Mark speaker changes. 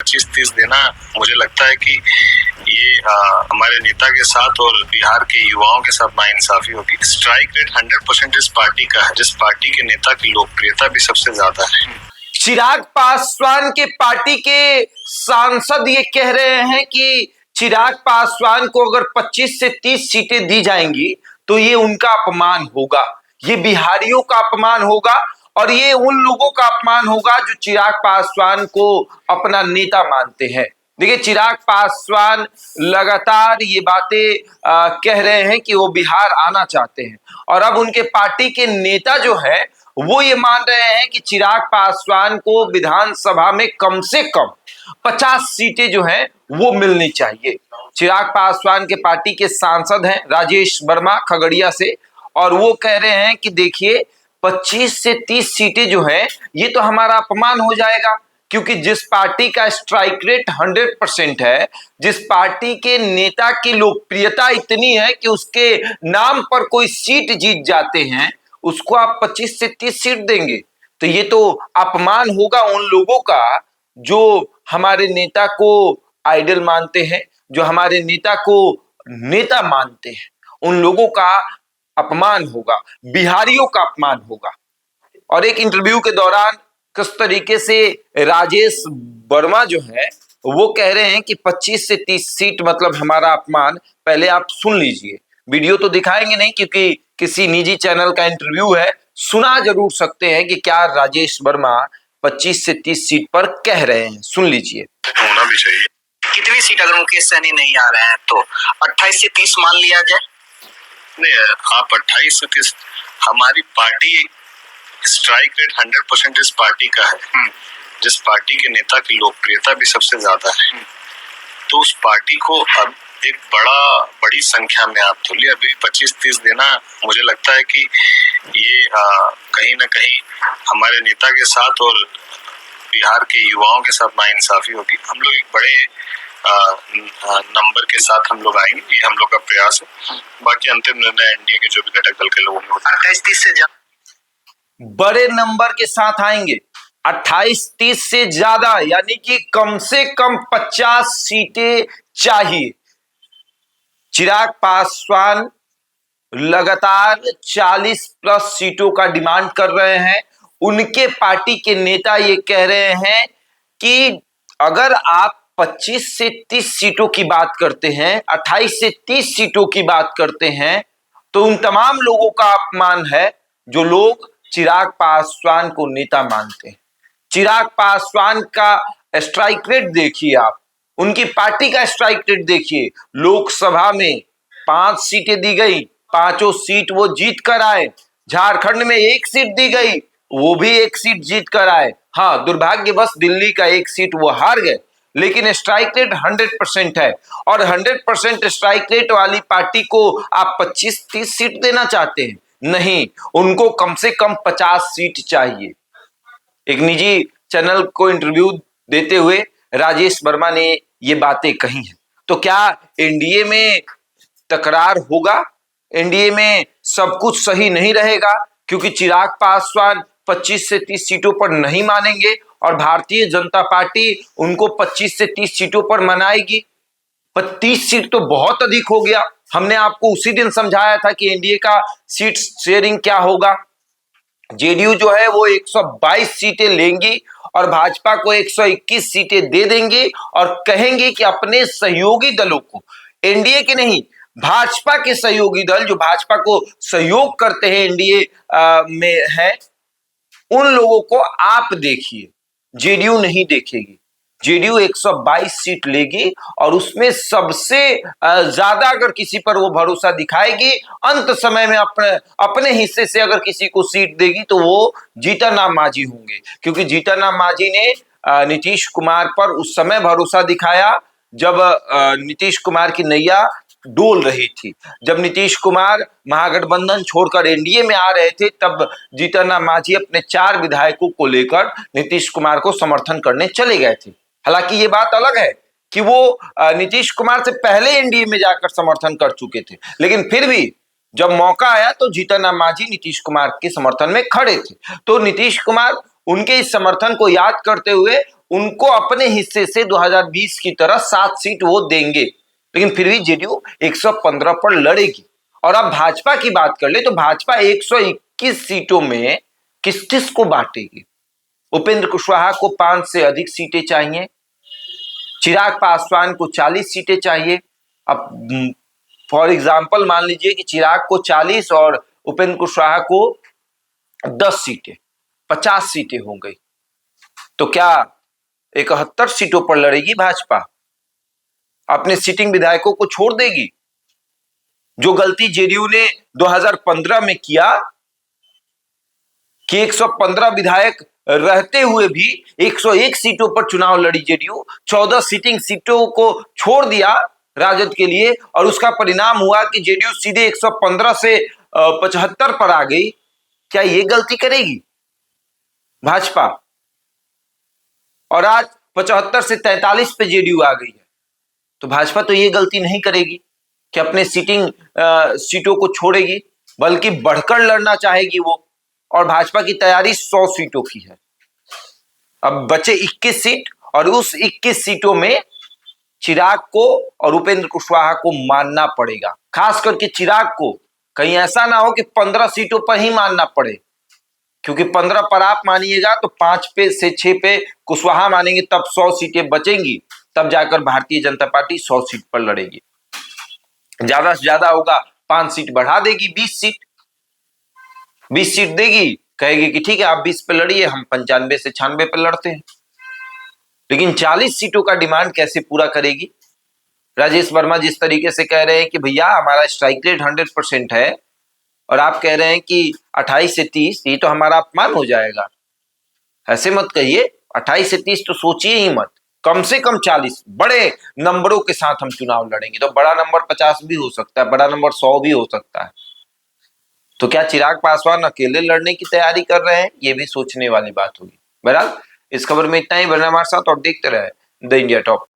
Speaker 1: 25-30 देना, मुझे लगता है कि ये हमारे नेता के साथ और बिहार के युवाओं के साथ नाइंसाफी होगी। स्ट्राइक रेट 100% इस पार्टी का है, जिस पार्टी के नेता की लोकप्रियता भी सबसे ज्यादा है।
Speaker 2: चिराग पासवान के पार्टी के सांसद ये कह रहे हैं कि चिराग पासवान को अगर 25 से 30 सीटें दी जाएंगी तो ये उनका अपमान होगा, ये बिहारियों का अपमान होगा और ये उन लोगों का अपमान होगा जो चिराग पासवान को अपना नेता मानते हैं। देखिए, चिराग पासवान लगातार ये बातें कह रहे हैं कि वो बिहार आना चाहते हैं और अब उनके पार्टी के नेता जो है वो ये मान रहे हैं कि चिराग पासवान को विधानसभा में कम से कम 50 सीटें जो हैं वो मिलनी चाहिए। चिराग पासवान के पार्टी के सांसद हैं राजेश वर्मा खगड़िया से, और वो कह रहे हैं कि देखिए 25 से 30 सीटें जो हैं ये तो हमारा अपमान हो जाएगा, क्योंकि जिस पार्टी का स्ट्राइक रेट 100% है, जिस पार्टी के नेता की लोकप्रियता इतनी है कि उसके नाम पर कोई सीट जीत जाते हैं, उसको आप 25 से 30 सीट देंगे तो ये तो अपमान होगा उन लोगों का जो हमारे नेता को आइडल मानते हैं, जो हमारे नेता को नेता मानते हैं। उन लोगों का अपमान होगा, बिहारियों का अपमान होगा। और एक इंटरव्यू के दौरान किस तरीके से राजेश वर्मा जो है वो कह रहे हैं कि 25 से 30 सीट मतलब हमारा अपमान। पहले आप सुन लीजिए, वीडियो तो दिखाएंगे नहीं क्योंकि किसी निजी चैनल का इंटरव्यू है, सुना जरूर सकते हैं कि क्या राजेश वर्मा 25 से 30 सीट पर कह रहे हैं। सुन लीजिए।
Speaker 1: होना भी चाहिए।
Speaker 3: कितनी सीट अगर मुकेश सहनी नहीं आ रहे हैं तो 28 से 30 मान लिया जाए?
Speaker 1: नहीं, आप 28 से 30, हमारी पार्टी स्ट्राइक रेट 100% इस पार्टी का है, जिस पार्टी के नेता की लोकप्रियता भी सबसे ज्यादा है, तो उस पार्टी को अब एक बड़ी संख्या में आप तुलिए। अभी 25-30 देना, मुझे लगता है कि ये कहीं ना कहीं हमारे नेता के साथ और बिहार के युवाओं के साथ नाइंसाफी होगी। हम लोग एक बड़े नंबर के साथ हम लोग आएंगे, ये हम लोग का प्रयास है। बाकी अंतिम निर्णय एनडीए के जो भी घटक दल के लोगों ने
Speaker 3: 28-30 से
Speaker 2: बड़े नंबर के साथ आएंगे, 28-30 से ज्यादा, यानी कि कम से कम 50 सीटें चाहिए। चिराग पासवान लगातार 40 प्लस सीटों का डिमांड कर रहे हैं। उनके पार्टी के नेता ये कह रहे हैं कि अगर आप 25 से 30 सीटों की बात करते हैं, 28 से 30 सीटों की बात करते हैं, तो उन तमाम लोगों का अपमान है जो लोग चिराग पासवान को नेता मानते हैं। चिराग पासवान का स्ट्राइक रेट देखिए आप, उनकी पार्टी का स्ट्राइक रेट देखिए। लोकसभा में 5 सीटें दी गई, 5 सीट वो जीत कर आए। झारखंड में 1 सीट दी गई, वो भी 1 सीट जीत कर आए। हाँ, दुर्भाग्यवश दिल्ली का 1 सीट वो हार गए, लेकिन स्ट्राइक रेट 100% है। और 100% स्ट्राइक रेट वाली पार्टी को आप 25-30 सीट देना चाहते हैं? नहीं, उनको कम से कम 50 सीट चाहिए। एक निजी चैनल को इंटरव्यू देते हुए राजेश वर्मा ने ये बातें कही हैं। तो क्या एनडीए में तकरार होगा? एनडीए में सब कुछ सही नहीं रहेगा क्योंकि चिराग पासवान 25 से 30 सीटों पर नहीं मानेंगे और भारतीय जनता पार्टी उनको 25 से 30 सीटों पर मनाएगी? पर 30 सीट तो बहुत अधिक हो गया। हमने आपको उसी दिन समझाया था कि एनडीए का सीट शेयरिंग क्या होगा। जेडीयू जो है वो 122 सीटें लेंगी और भाजपा को 121 सीटें दे देंगे और कहेंगे कि अपने सहयोगी दलों को, एनडीए के नहीं, भाजपा के सहयोगी दल जो भाजपा को सहयोग करते हैं एनडीए में है, उन लोगों को आप देखिए। जेडीयू नहीं देखेगी। जेडीयू 122 सीट लेगी और उसमें सबसे ज्यादा अगर किसी पर वो भरोसा दिखाएगी, अंत समय में अपने हिस्से से अगर किसी को सीट देगी तो वो जीतन मांझी होंगे, क्योंकि जीतन मांझी ने नीतीश कुमार पर उस समय भरोसा दिखाया जब नीतीश कुमार की नैया डोल रही थी। जब नीतीश कुमार महागठबंधन छोड़कर एनडीए में आ रहे थे, तब जीतन मांझी अपने 4 विधायकों को लेकर नीतीश कुमार को समर्थन करने चले गए थे। हालांकि ये बात अलग है कि वो नीतीश कुमार से पहले एनडीए में जाकर समर्थन कर चुके थे, लेकिन फिर भी जब मौका आया तो जीतन राम मांझी नीतीश कुमार के समर्थन में खड़े थे। तो नीतीश कुमार उनके इस समर्थन को याद करते हुए उनको अपने हिस्से से 2020 की तरह 7 सीट वो देंगे, लेकिन फिर भी जेडीयू 115 पर लड़ेगी। और अब भाजपा की बात कर ले तो भाजपा 121 सीटों में किस किस को बांटेगी। उपेंद्र कुशवाहा को 5 से अधिक सीटें चाहिए, चिराग पासवान को 40 सीटें चाहिए। अब फॉर एग्जाम्पल मान लीजिए कि चिराग को 40 और उपेंद्र कुशवाहा को 10 सीटें, 50 सीटें हो गई, तो क्या 71 सीटों पर लड़ेगी भाजपा? अपने सिटिंग विधायकों को छोड़ देगी? जो गलती जेडीयू ने 2015 में किया कि 115 विधायक रहते हुए भी 101 सीटों पर चुनाव लड़ी जेडीयू, 14 सिटिंग सीटों को छोड़ दिया राजद के लिए, और उसका परिणाम हुआ कि जेडीयू सीधे 115 से 75 पर आ गई। क्या ये गलती करेगी भाजपा? और आज 75 से 43 पे जेडीयू आ गई है, तो भाजपा तो ये गलती नहीं करेगी कि अपने सीटों को छोड़ेगी, बल्कि बढ़कर लड़ना चाहेगी वो। और भाजपा की तैयारी 100 सीटों की है। अब बचे 21 सीट, और उस 21 सीटों में चिराग को और उपेंद्र कुशवाहा को मानना पड़ेगा। खास करके चिराग को, कहीं ऐसा ना हो कि 15 सीटों पर ही मानना पड़े, क्योंकि 15 पर आप मानिएगा तो 5 पे से 6 पे कुशवाहा मानेंगे, तब 100 सीटें बचेंगी, तब जाकर भारतीय जनता पार्टी 100 सीट पर लड़ेगी। ज्यादा से ज्यादा होगा 5 सीट बढ़ा देगी, 20 सीट देगी, कहेगी कि ठीक है आप 20 पे लड़िए, हम 95 से 96 पे लड़ते हैं। लेकिन 40 सीटों का डिमांड कैसे पूरा करेगी? राजेश वर्मा जिस तरीके से कह रहे हैं कि भैया हमारा स्ट्राइक रेट 100% है, और आप कह रहे हैं कि 28 से 30, ये तो हमारा अपमान हो जाएगा। ऐसे मत कहिए, 28 से 30 तो सोचिए ही मत, कम से कम 40 बड़े नंबरों के साथ हम चुनाव लड़ेंगे। तो बड़ा नंबर 50 भी हो सकता है, बड़ा नंबर 100 भी हो सकता है। तो क्या चिराग पासवान अकेले लड़ने की तैयारी कर रहे हैं? ये भी सोचने वाली बात होगी। बहरहाल इस खबर में इतना ही। बने हमारे साथ और देखते रहे द इंडिया टॉप।